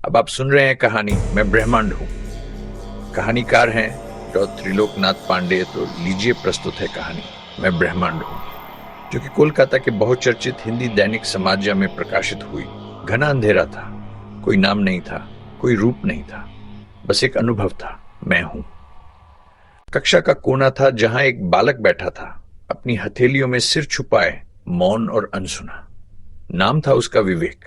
अब आप सुन रहे हैं कहानी मैं ब्रह्मांड हूं। कहानीकार हैं डॉक्टर त्रिलोकनाथ पांडे। तो लीजिए प्रस्तुत है कहानी मैं ब्रह्मांड हूं, जो कि कोलकाता के बहुचर्चित हिंदी दैनिक समाज्य में प्रकाशित हुई। घना अंधेरा था, कोई नाम नहीं था, कोई रूप नहीं था, बस एक अनुभव था, मैं हूं। कक्षा का कोना था जहां एक बालक बैठा था, अपनी हथेलियों में सिर छुपाए, मौन और अनसुना। नाम था उसका विवेक,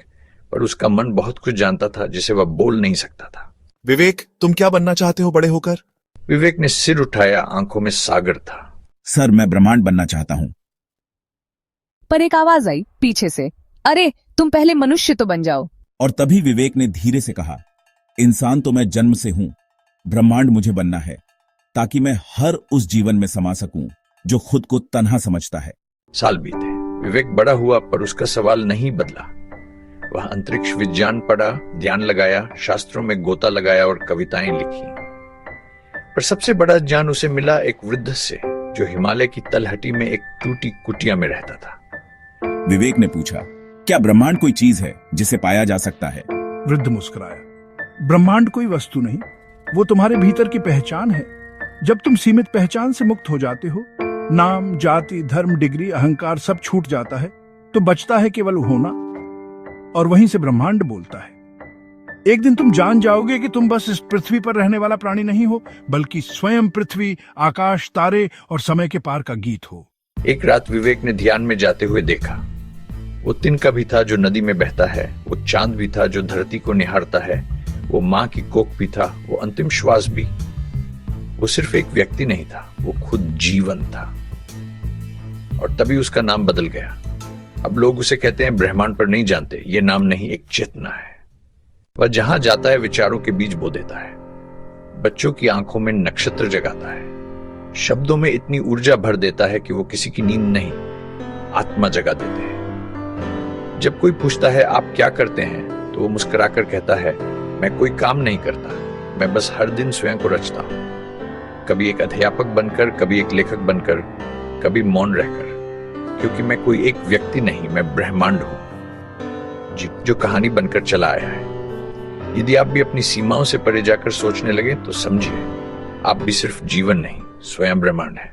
पर उसका मन बहुत कुछ जानता था जिसे वह बोल नहीं सकता था। विवेक, तुम क्या बनना चाहते हो बड़े होकर? विवेक ने सिर उठाया, आंखों में सागर था। सर, मैं ब्रह्मांड बनना चाहता हूं। पर एक आवाज आई पीछे से, अरे तुम पहले मनुष्य तो बन जाओ। और तभी विवेक ने धीरे से कहा, इंसान तो मैं जन्म से हूं, ब्रह्मांड मुझे बनना है, ताकि मैं हर उस जीवन में समा सकूं जो खुद को तन्हा समझता है। साल बीते, विवेक बड़ा हुआ, पर उसका सवाल नहीं बदला। वह अंतरिक्ष विज्ञान पढ़ा, ध्यान लगाया, शास्त्रों में गोता लगाया और कविताएं लिखी। पर सबसे बड़ा ज्ञान उसे मिला एक वृद्ध से, जो हिमालय की तलहटी में एक टूटी कुटिया में रहता था। विवेक ने पूछा, क्या ब्रह्मांड कोई चीज है जिसे पाया जा सकता है? वृद्ध मुस्कुराया। ब्रह्मांड कोई वस्तु नहीं, वो तुम्हारे भीतर की पहचान है। जब तुम सीमित पहचान से मुक्त हो जाते हो, नाम, जाति, धर्म, डिग्री, अहंकार सब छूट जाता है, तो बचता है केवल होना, और वहीं से ब्रह्मांड बोलता है। एक दिन तुम जान जाओगे कि तुम बस इस पृथ्वी पर रहने वाला प्राणी नहीं हो, बल्कि स्वयं पृथ्वी, आकाश, तारे और समय के पार का गीत हो। एक रात विवेक ने ध्यान में जाते हुए देखा, वो तिनका भी था जो नदी में बहता है, वो चांद भी था जो धरती को निहारता है, वो माँ की कोख भी था, वो अंतिम श्वास भी। वो सिर्फ एक व्यक्ति नहीं था, वो खुद जीवन था। और तभी उसका नाम बदल गया। अब लोग उसे कहते हैं ब्रह्मांड, पर नहीं जानते ये नाम नहीं, एक चेतना है। वह जहां जाता है विचारों के बीज बो देता है, बच्चों की आंखों में नक्षत्र जगाता है, शब्दों में इतनी ऊर्जा भर देता है कि वो किसी की नींद नहीं, आत्मा जगा देते हैं। जब कोई पूछता है आप क्या करते हैं, तो वो मुस्कुराकर कहता है, मैं कोई काम नहीं करता, मैं बस हर दिन स्वयं को रचता हूं। कभी एक अध्यापक बनकर, कभी एक लेखक बनकर, कभी मौन रहकर, क्योंकि मैं कोई एक व्यक्ति नहीं, मैं ब्रह्मांड हूं जो कहानी बनकर चला आया है। यदि आप भी अपनी सीमाओं से परे जाकर सोचने लगे, तो समझिए आप भी सिर्फ जीवन नहीं, स्वयं ब्रह्मांड है।